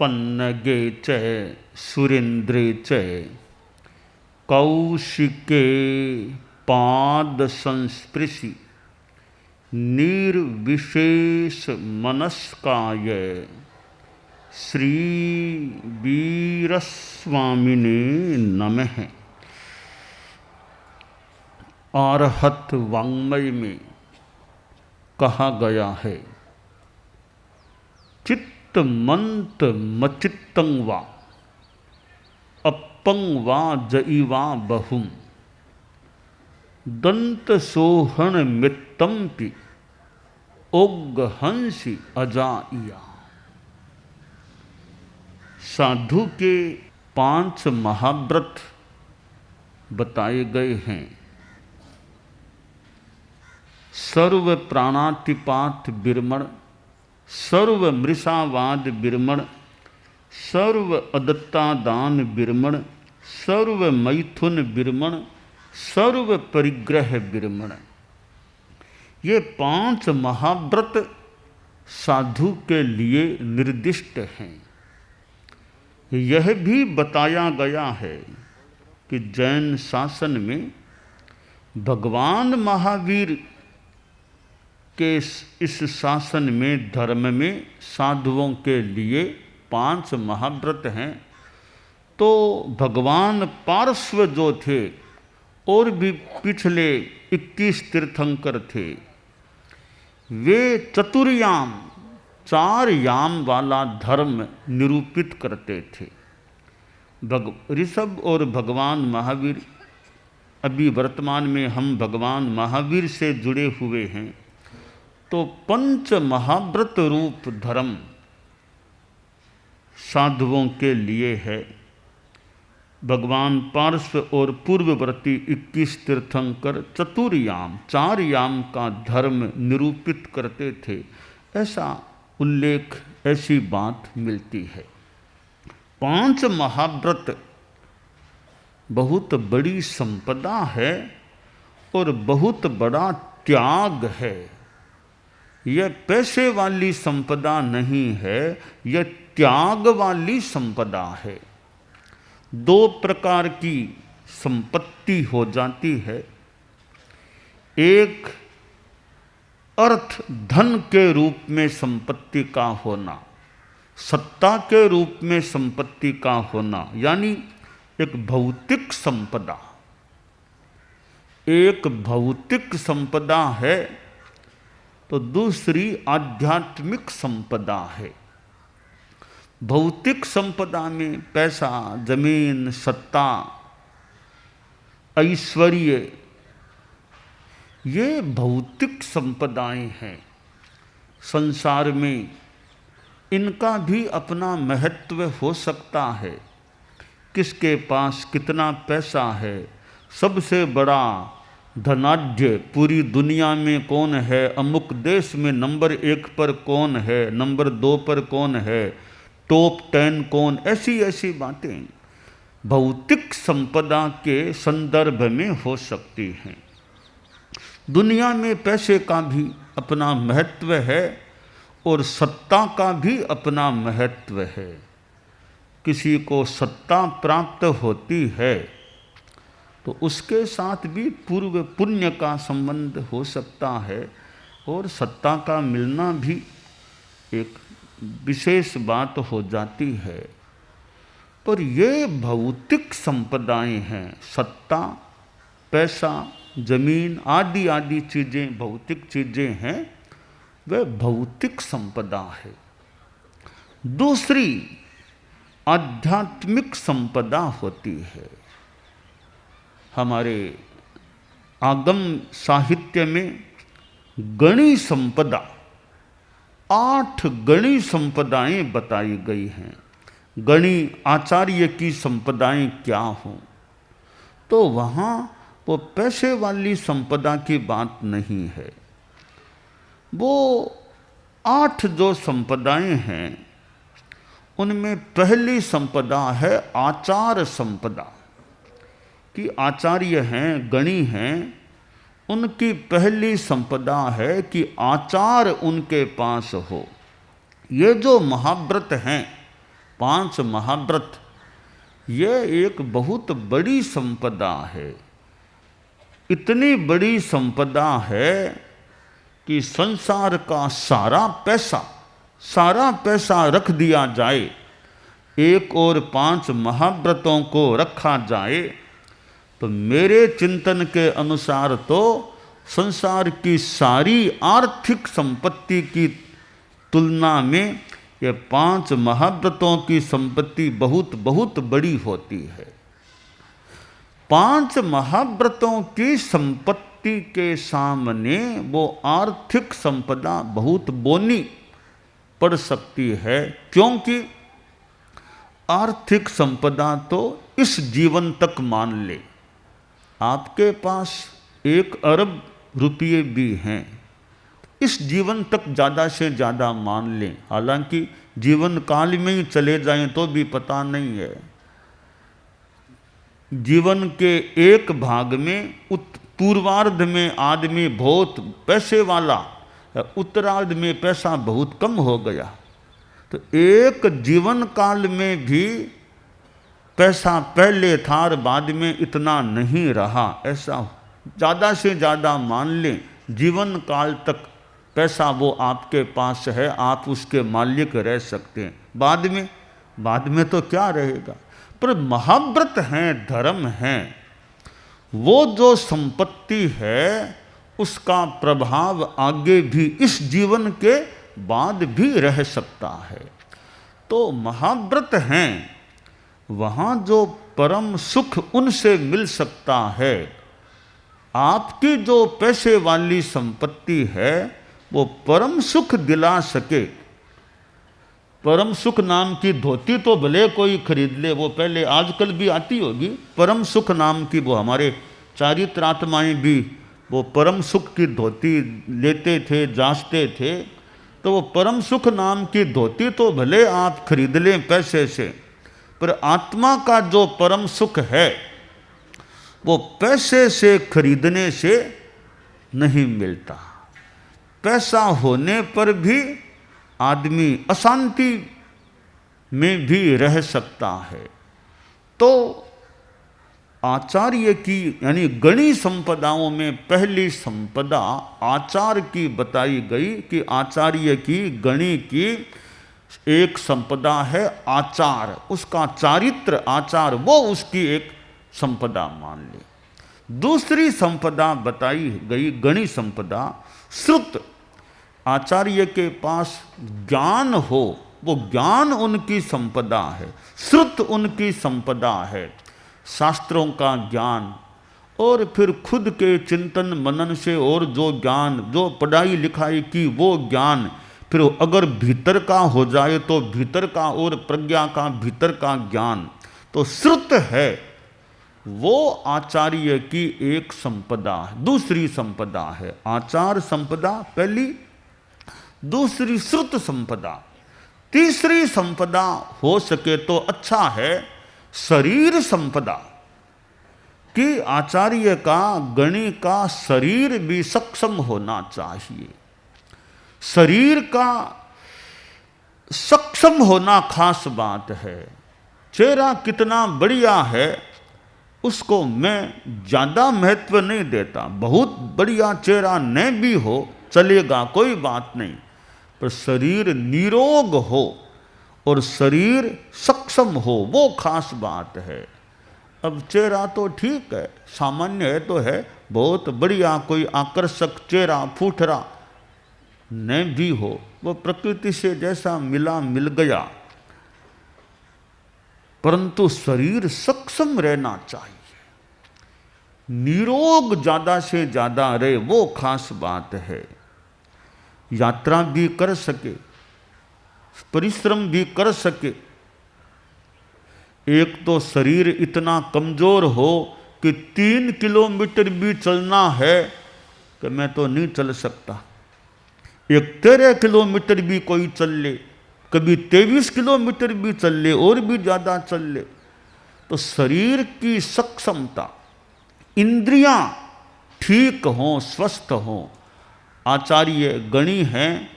पन्नगे च सुरेन्द्रे च कौशिके पाद संस्पृशि निर्विशेष मनस्काय श्री वीरस्वामिने नमः। अरहत वाङ्मय में कहा गया है, चित्त मंत मचित्तं वा अपं वा जईवा बहुम दंत सोहन मित्तंपि ओग्गहंसि अजाइया। साधु के 5 महाव्रत बताए गए हैं। सर्व प्राणातिपात विरमण, सर्व मृषावाद विरमण, सर्व अदत्तादान विरमण, सर्व मैथुन विरमण, सर्व परिग्रह विरमण। ये 5 महाव्रत साधु के लिए निर्दिष्ट हैं। यह भी बताया गया है कि जैन शासन में भगवान महावीर के इस शासन में धर्म में साधुओं के लिए 5 महाव्रत हैं। तो भगवान पार्श्व जो थे और भी पिछले 21 तीर्थंकर थे, वे चतुर्याम 4 याम वाला धर्म निरूपित करते थे। ऋषभ और भगवान महावीर, अभी वर्तमान में हम भगवान महावीर से जुड़े हुए हैं। तो 5 महाव्रत रूप धर्म साधुओं के लिए है। भगवान पार्श्व और पूर्ववर्ती 21 तीर्थंकर चतुर्याम 4 याम का धर्म निरूपित करते थे, ऐसा उल्लेख, ऐसी बात मिलती है। 5 महाव्रत बहुत बड़ी संपदा है और बहुत बड़ा त्याग है। यह पैसे वाली संपदा नहीं है, यह त्याग वाली संपदा है। 2 प्रकार की संपत्ति हो जाती है। एक अर्थ धन के रूप में संपत्ति का होना, सत्ता के रूप में संपत्ति का होना, यानी एक भौतिक संपदा। एक भौतिक संपदा है तो दूसरी आध्यात्मिक संपदा है। भौतिक संपदा में पैसा, जमीन, सत्ता, ऐश्वर्य, ये भौतिक संपदाएं हैं। संसार में इनका भी अपना महत्व हो सकता है। किसके पास कितना पैसा है, सबसे बड़ा धनाढ्य पूरी दुनिया में कौन है, अमुक देश में नंबर 1 पर कौन है, नंबर 2 पर कौन है, टॉप 10 कौन, ऐसी ऐसी बातें भौतिक संपदा के संदर्भ में हो सकती हैं। दुनिया में पैसे का भी अपना महत्व है और सत्ता का भी अपना महत्व है। किसी को सत्ता प्राप्त होती है तो उसके साथ भी पूर्व पुण्य का संबंध हो सकता है और सत्ता का मिलना भी एक विशेष बात हो जाती है। पर ये भौतिक संपदाएं हैं, सत्ता, पैसा, जमीन आदि आदि चीज़ें भौतिक चीज़ें हैं, वह भौतिक संपदा है। दूसरी आध्यात्मिक संपदा होती है। हमारे आगम साहित्य में गणी संपदा, 8 गणी संपदाएं बताई गई हैं। गणी आचार्य की संपदाएं क्या हों, तो वहाँ वो पैसे वाली संपदा की बात नहीं है। वो 8 जो संपदाएं हैं उनमें पहली संपदा है आचार संपदा। कि आचार्य हैं, गणी हैं, उनकी पहली संपदा है कि आचार उनके पास हो। ये जो महाव्रत हैं 5 महाव्रत, ये एक बहुत बड़ी संपदा है। इतनी बड़ी संपदा है कि संसार का सारा पैसा रख दिया जाए, एक और 5 महाव्रतों को रखा जाए, तो मेरे चिंतन के अनुसार तो संसार की सारी आर्थिक संपत्ति की तुलना में ये 5 महाव्रतों की संपत्ति बहुत बहुत बड़ी होती है। 5 महाव्रतों की संपत्ति के सामने वो आर्थिक संपदा बहुत बोनी पड़ सकती है, क्योंकि आर्थिक संपदा तो इस जीवन तक मान ले। आपके पास 1 अरब रुपये भी हैं, इस जीवन तक ज़्यादा से ज़्यादा मान लें, हालांकि जीवन काल में ही चले जाएं तो भी पता नहीं है। जीवन के एक भाग में पूर्वार्ध में आदमी बहुत पैसे वाला, उत्तरार्ध में पैसा बहुत कम हो गया, तो एक जीवन काल में भी पैसा पहले था और बाद में इतना नहीं रहा, ऐसा ज़्यादा से ज़्यादा मान लें जीवन काल तक पैसा वो आपके पास है, आप उसके मालिक रह सकते हैं। बाद में तो क्या रहेगा। पर महाव्रत हैं, धर्म हैं, वो जो संपत्ति है उसका प्रभाव आगे भी इस जीवन के बाद भी रह सकता है। तो महाव्रत हैं, वहाँ जो परम सुख उनसे मिल सकता है। आपकी जो पैसे वाली संपत्ति है वो परम सुख दिला सके। परम सुख नाम की धोती तो भले कोई खरीद ले, वो पहले आजकल भी आती होगी परम सुख नाम की, वो हमारे चारित्रात्माएं भी वो परम सुख की धोती लेते थे, जांचते थे। तो वो परम सुख नाम की धोती तो भले आप खरीद लें पैसे से, पर आत्मा का जो परम सुख है वो पैसे से खरीदने से नहीं मिलता। पैसा होने पर भी आदमी अशांति में भी रह सकता है। तो आचार्य की यानी गणी संपदाओं में पहली संपदा आचार की बताई गई कि आचार्य की गणी की एक संपदा है आचार, उसका चारित्र आचार, वो उसकी एक संपदा मान ले। दूसरी संपदा बताई गई गणी संपदा श्रुत, आचार्य के पास ज्ञान हो, वो ज्ञान उनकी संपदा है, श्रुत उनकी संपदा है, शास्त्रों का ज्ञान और फिर खुद के चिंतन मनन से और जो ज्ञान, जो पढ़ाई लिखाई की वो ज्ञान, फिर अगर भीतर का हो जाए तो भीतर का और प्रज्ञा का भीतर का ज्ञान, तो श्रुत है वो आचार्य की एक संपदा है। दूसरी संपदा है आचार संपदा पहली, दूसरी श्रुत संपदा। तीसरी संपदा हो सके तो अच्छा है शरीर संपदा, कि आचार्य का गणी का शरीर भी सक्षम होना चाहिए। शरीर का सक्षम होना खास बात है। चेहरा कितना बढ़िया है उसको मैं ज़्यादा महत्व नहीं देता, बहुत बढ़िया चेहरा न भी हो चलेगा, कोई बात नहीं, पर शरीर निरोग हो और शरीर सक्षम हो वो खास बात है। अब चेहरा तो ठीक है, सामान्य है तो है, बहुत बढ़िया कोई आकर्षक चेहरा फूटरा न भी हो, वो प्रकृति से जैसा मिला मिल गया, परंतु शरीर सक्षम रहना चाहिए, निरोग ज़्यादा से ज़्यादा रहे वो खास बात है। यात्रा भी कर सके, परिश्रम भी कर सके। एक तो शरीर इतना कमज़ोर हो कि 3 किलोमीटर भी चलना है कि मैं तो नहीं चल सकता, एक 13 किलोमीटर भी कोई चल ले, कभी 23 किलोमीटर भी चल ले और भी ज़्यादा चल ले, तो शरीर की सक्षमता, इंद्रियां ठीक हों, स्वस्थ हों। आचार्य गणी हैं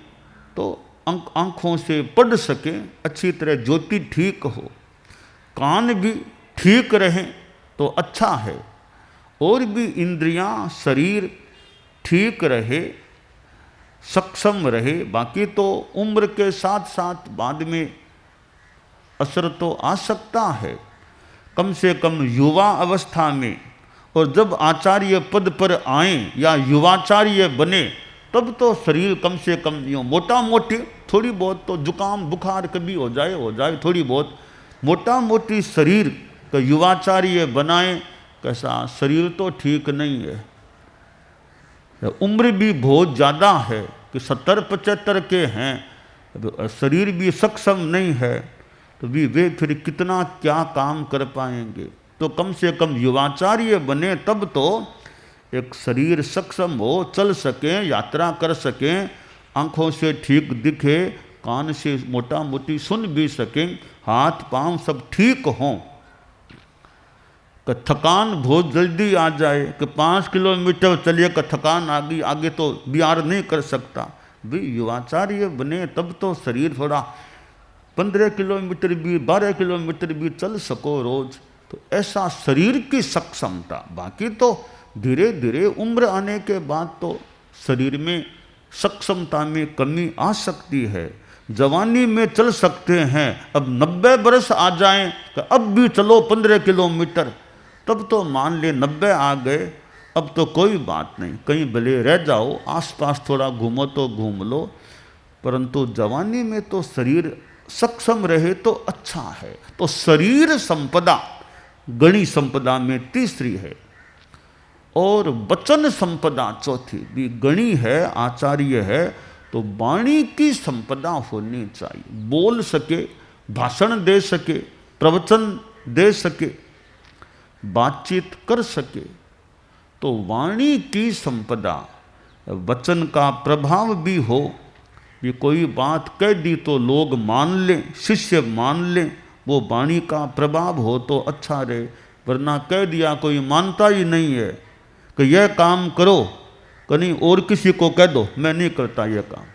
तो आँखों से पढ़ सके, अच्छी तरह ज्योति ठीक हो, कान भी ठीक रहें तो अच्छा है, और भी इंद्रियां, शरीर ठीक रहे, सक्षम रहे। बाकी तो उम्र के साथ साथ बाद में असर तो आ सकता है। कम से कम युवा अवस्था में, और जब आचार्य पद पर आएं या युवाचार्य बने, तब तो शरीर कम से कम यूँ मोटा मोटी, थोड़ी बहुत तो जुकाम बुखार कभी हो जाए थोड़ी बहुत मोटा मोटी शरीर का युवाचार्य बनाए। कैसा शरीर तो ठीक नहीं है, उम्र भी बहुत ज़्यादा है कि 70-75 के हैं, शरीर भी सक्षम नहीं है, तो भी वे फिर कितना क्या काम कर पाएंगे। तो कम से कम युवाचार्य बने, तब तो एक शरीर सक्षम हो, चल सकें, यात्रा कर सकें, आँखों से ठीक दिखे, कान से मोटा मोटी सुन भी सकें, हाथ पांव सब ठीक हों, कि थकान बहुत जल्दी आ जाए कि 5 किलोमीटर चलिए कि थकान आ गई, आगे तो बिहार नहीं कर सकता। भी युवाचार्य बने तब तो शरीर थोड़ा 15 किलोमीटर भी 12 किलोमीटर भी चल सको रोज, तो ऐसा शरीर की सक्षमता। बाकी तो धीरे धीरे उम्र आने के बाद तो शरीर में सक्षमता में कमी आ सकती है। जवानी में चल सकते हैं, अब 90 वर्ष आ जाएं तो अब भी चलो 15 किलोमीटर, तब तो मान ले 90 आ गए, अब तो कोई बात नहीं, कहीं भले रह जाओ, आसपास थोड़ा घूमो तो घूम लो, परंतु जवानी में तो शरीर सक्षम रहे तो अच्छा है। तो शरीर संपदा गणी संपदा में तीसरी है, और वचन संपदा चौथी। भी गणी है, आचार्य है, तो वाणी की संपदा होनी चाहिए, बोल सके, भाषण दे सके, प्रवचन दे सके, बातचीत कर सके। तो वाणी की संपदा, वचन का प्रभाव भी हो, ये कोई बात कह दी तो लोग मान लें, शिष्य मान लें, वो वाणी का प्रभाव हो तो अच्छा रहे। वरना कह दिया कोई मानता ही नहीं है कि यह काम करो, कहीं और किसी को कह दो मैं नहीं करता यह काम।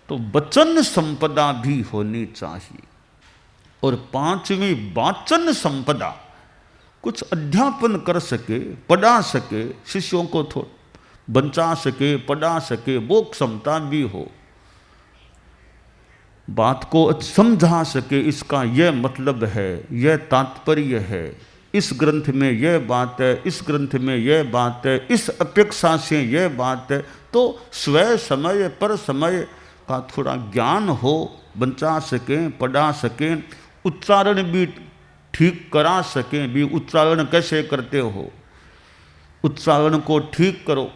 तो वचन संपदा भी होनी चाहिए। और पांचवी वाचन संपदा, कुछ अध्यापन कर सके, पढ़ा सके, शिष्यों को बचा सके, पढ़ा सके, वो क्षमता भी हो, बात को समझा सके, इसका यह मतलब है, यह तात्पर्य है, इस ग्रंथ में यह बात है, इस ग्रंथ में यह बात है, इस अपेक्षा से यह बात है। तो स्वयं समय पर समय का थोड़ा ज्ञान हो, बचा सकें, पढ़ा सकें, उच्चारण भी ठीक करा सकें। भी उच्चारण कैसे करते हो, उच्चारण को ठीक करो,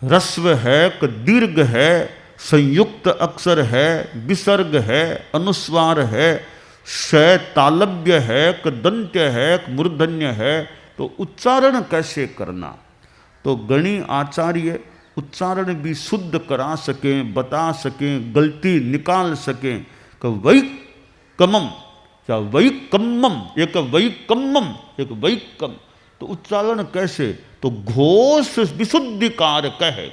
ह्रस्व है कि दीर्घ है, संयुक्त अक्षर है, विसर्ग है, अनुस्वार है, शय तालव्य है कि दंत्य है कि मूर्धन्य है, तो उच्चारण कैसे करना। तो गणी आचार्य उच्चारण भी शुद्ध करा सकें, बता सकें, गलती निकाल सकें कि वैकमम या वैकम्मम, एक वैकम्मम एक वैकम, तो उच्चारण कैसे, तो घोष विशुद्धिकार कहे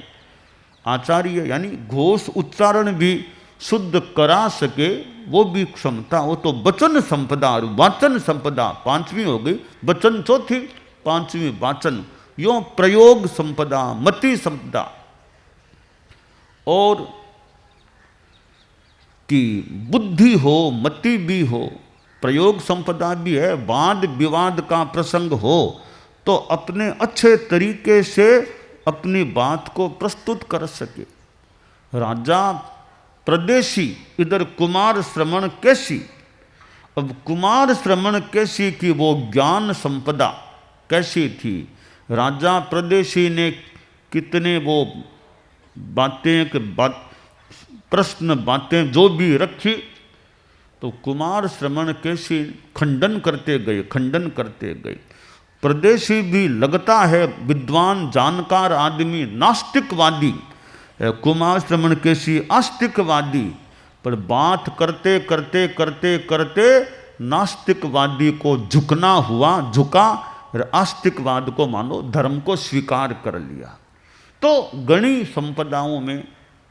आचार्य, यानी घोष उच्चारण भी शुद्ध करा सके, वो भी क्षमता। वो तो वचन संपदा और वाचन संपदा पांचवी हो गई, वचन चौथी, पांचवी वाचन। यो प्रयोग संपदा, मति संपदा, और कि बुद्धि हो, मति भी हो, प्रयोग संपदा भी है। वाद विवाद का प्रसंग हो तो अपने अच्छे तरीके से अपनी बात को प्रस्तुत कर सके। राजा प्रदेशी, इधर कुमार श्रवण कैसी। अब कुमार श्रवण कैसी की वो ज्ञान संपदा कैसी थी। राजा प्रदेशी ने कितने वो बातें प्रश्न बातें जो भी रखी, तो कुमार श्रवण कैसी खंडन करते गए। प्रदेशी भी लगता है विद्वान जानकार आदमी, नास्तिकवादी, कुमार श्रवण कैसी आस्तिकवादी, पर बात करते करते नास्तिकवादी को झुकना हुआ, झुका, और आस्तिकवाद को मानो धर्म को स्वीकार कर लिया। तो गणी संपदाओं में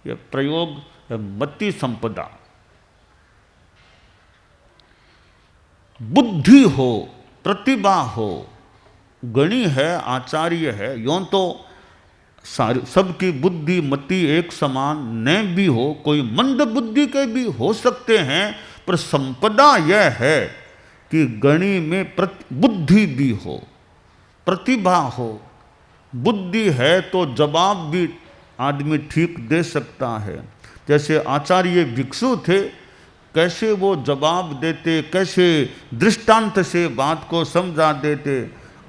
यह प्रयोग मति संपदा। बुद्धि हो, प्रतिभा हो, गणी है, आचार्य है, यों तो सारी सबकी बुद्धि मति एक समान न भी हो, कोई मंद बुद्धि के भी हो सकते हैं, पर संपदा यह है कि गणी में बुद्धि भी हो, प्रतिभा हो। बुद्धि है तो जवाब भी आदमी ठीक दे सकता है। जैसे आचार्य भिक्षु थे, कैसे वो जवाब देते, कैसे दृष्टांत से बात को समझा देते।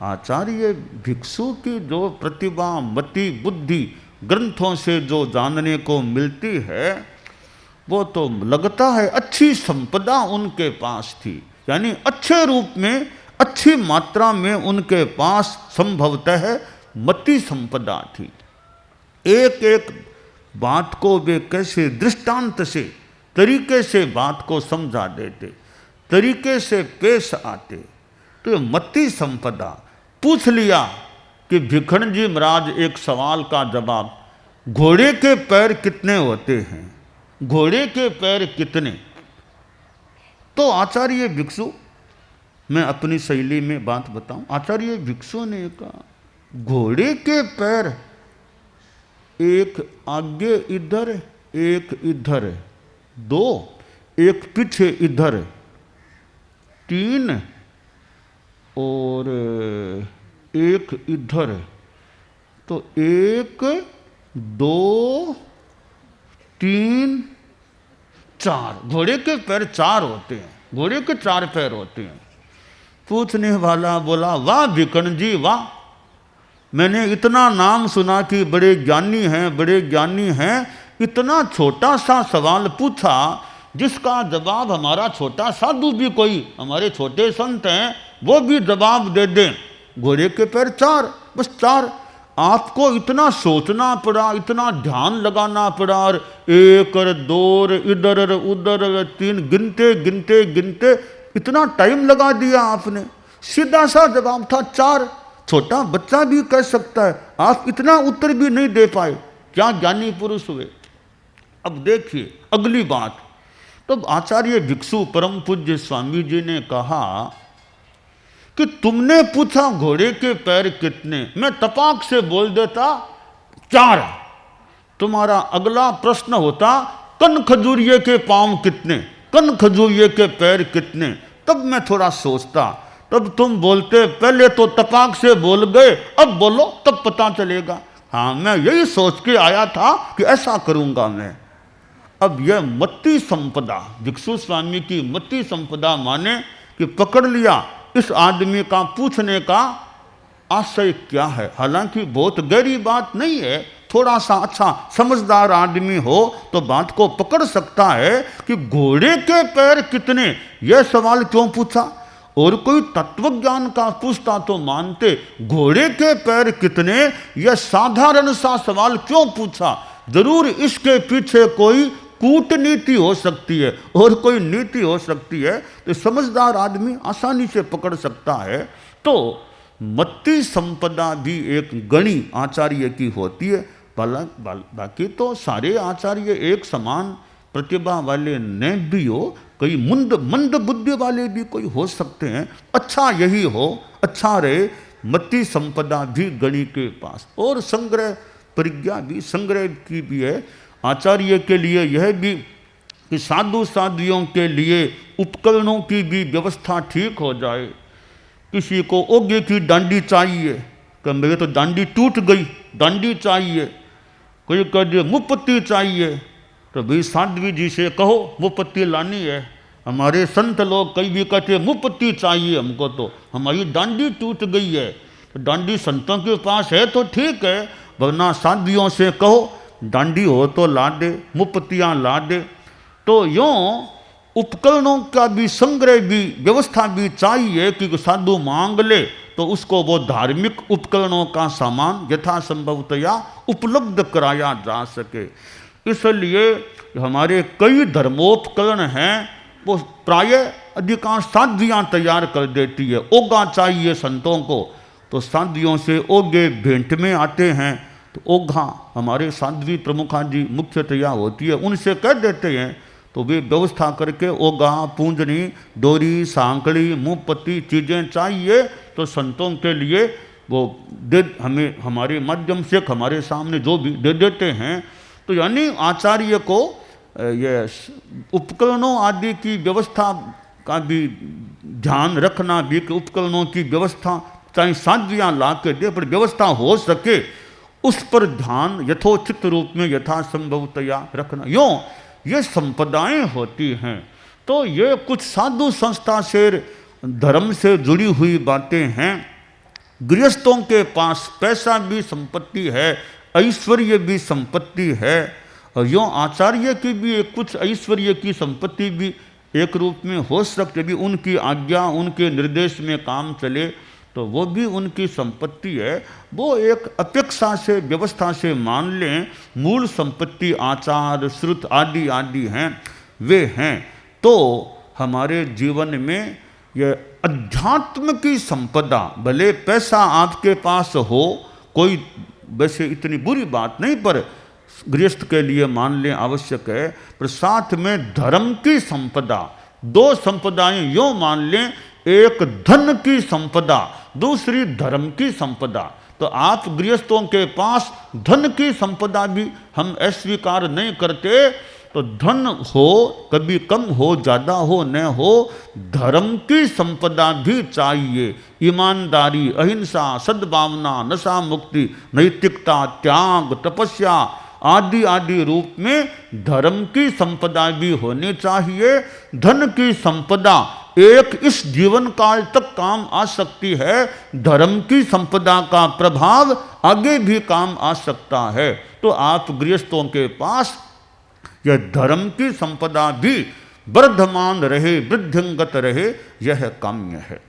आचार्य भिक्षु की जो प्रतिभा, मति, बुद्धि ग्रंथों से जो जानने को मिलती है, वो तो लगता है अच्छी संपदा उनके पास थी, यानी अच्छे रूप में, अच्छी मात्रा में उनके पास संभवतः मति संपदा थी। एक एक बात को वे कैसे दृष्टांत से, तरीके से बात को समझा देते, तरीके से पेश आते। तो मति संपदा। पूछ लिया कि भिखण जी महाराज, एक सवाल का जवाब, घोड़े के पैर कितने होते हैं? घोड़े के पैर कितने? तो आचार्य भिक्षु, मैं अपनी शैली में बात बताऊं, आचार्य भिक्षु ने कहा घोड़े के पैर एक आगे इधर, एक इधर, दो, एक पीछे इधर, तीन और एक इधर, तो एक, दो, तीन, चार। घोड़े के पैर चार होते हैं, घोड़े के चार पैर होते हैं। पूछने वाला बोला, वाह भिखण जी वाह, मैंने इतना नाम सुना कि बड़े ज्ञानी हैं, बड़े ज्ञानी हैं, इतना छोटा सा सवाल पूछा जिसका जवाब हमारा छोटा साधु भी, कोई हमारे छोटे संत हैं, वो भी जवाब दे दें। घोड़े के पैर चार, बस चार। आपको इतना सोचना पड़ा, इतना ध्यान लगाना पड़ा, और एक और दो और इधर और उधर और तीन, गिनते गिनते गिनते इतना टाइम लगा दिया आपने। सीधा सा जवाब था चार। छोटा बच्चा भी कह सकता है, आप इतना उत्तर भी नहीं दे पाए, क्या ज्ञानी पुरुष हुए। अब देखिए अगली बात, तब आचार्य भिक्षु परम पूज्य स्वामी जी ने कहा कि तुमने पूछा घोड़े के पैर कितने, मैं तपाक से बोल देता चार। तुम्हारा अगला प्रश्न होता कन खजूरिये के पांव कितने, कन खजूरिये के पैर कितने, तब मैं थोड़ा सोचता। तब तुम बोलते पहले तो तपाक से बोल गए, अब बोलो तब पता चलेगा। हाँ, मैं यही सोच के आया था कि ऐसा करूंगा मैं। अब यह मति संपदा, भिक्षु स्वामी की मति संपदा माने कि पकड़ लिया इस आदमी का पूछने का आशय क्या है। हालांकि बहुत गहरी बात नहीं है, थोड़ा सा अच्छा समझदार आदमी हो तो बात को पकड़ सकता है कि घोड़े के पैर कितने, यह सवाल क्यों पूछा। और कोई तत्वज्ञान का पूछता तो मानते, घोड़े के पैर कितने, यह साधारण सा सवाल क्यों पूछा। जरूर इसके पीछे कोई कूटनीति हो सकती है और कोई नीति हो सकती है, तो समझदार आदमी आसानी से पकड़ सकता है। तो मति संपदा भी एक गणी आचार्य की होती है। बाकी तो सारे आचार्य एक समान प्रतिभा वाले न भी हो, कई मंद बुद्धि वाले भी कोई हो सकते हैं। अच्छा यही हो, अच्छा रहे, मति संपदा भी गणी के पास। और संग्रह प्रज्ञा भी, संग्रह की भी है आचार्य के लिए। यह भी कि साधु साधियों के लिए उपकरणों की भी व्यवस्था ठीक हो जाए। किसी को ओगे की डांडी चाहिए, कि मेरे तो डांडी टूट गई, डांडी चाहिए। कोई कह दे मुपत्ती चाहिए, तो भाई साध्वी जी से कहो मुपत्ती लानी है। हमारे संत लोग कई भी कहते मुपत्ती चाहिए हमको, तो हमारी डांडी टूट गई है। तो डांडी संतों के पास है तो ठीक है, वरना साध्वियों से कहो डांडी हो तो ला दे, मुपत्तियाँ ला दे। तो यूँ उपकरणों का भी संग्रह भी, व्यवस्था भी चाहिए कि साधु मांग ले तो उसको वो धार्मिक उपकरणों का सामान यथासंभवतया उपलब्ध कराया जा सके। इसलिए हमारे कई धर्मोपकरण हैं, वो प्रायः अधिकांश साध्वियाँ तैयार कर देती है। ओगा चाहिए संतों को, तो साध्वियों से ओगे भेंट में आते हैं। तो ओघा हमारे साध्वी प्रमुखा जी मुख्यतया होती है, उनसे कह देते हैं तो वे व्यवस्था करके ओघा, पूंजनी, डोरी, सांकड़ी, मुँहपत्ती चीज़ें चाहिए तो संतों के लिए वो दे, हमें हमारे माध्यम से हमारे सामने जो भी दे देते हैं। तो यानी आचार्य को ये उपकरणों आदि की व्यवस्था का भी ध्यान रखना भी कि उपकरणों की व्यवस्था चाहे साध्वियाँ ला के दे, पर व्यवस्था हो सके उस पर ध्यान यथोचित रूप में यथासंभवतया रखना। यूँ ये संपदाएं होती हैं। तो ये कुछ साधु संस्था से धर्म से जुड़ी हुई बातें हैं। गृहस्थों के पास पैसा भी संपत्ति है, ऐश्वर्य भी संपत्ति है, और यूँ आचार्य की भी कुछ ऐश्वर्य की संपत्ति भी एक रूप में हो सकती भी, उनकी आज्ञा उनके निर्देश में काम चले तो वो भी उनकी संपत्ति है। वो एक अपेक्षा से व्यवस्था से मान लें, मूल संपत्ति आचार श्रुत आदि आदि हैं वे हैं। तो हमारे जीवन में ये अध्यात्म की संपदा, भले पैसा आपके पास हो, कोई वैसे इतनी बुरी बात नहीं, पर गृहस्थ के लिए मान लें आवश्यक है, पर साथ में धर्म की संपदा, दो संपदाएं यूँ मान लें, एक धन की संपदा, दूसरी धर्म की संपदा। तो आप गृहस्थों के पास धन की संपदा भी हम अस्वीकार नहीं करते। तो धन हो, कभी कम हो, ज़्यादा हो, न हो, धर्म की संपदा भी चाहिए। ईमानदारी, अहिंसा, सद्भावना, नशा मुक्ति, नैतिकता, त्याग, तपस्या आदि आदि रूप में धर्म की संपदा भी होनी चाहिए। धन की संपदा एक इस जीवन काल तक काम आ सकती है, धर्म की संपदा का प्रभाव आगे भी काम आ सकता है। तो आप गृहस्थों के पास यह धर्म की संपदा भी वर्धमान रहे, वृद्धिंगत रहे, यह काम्य है।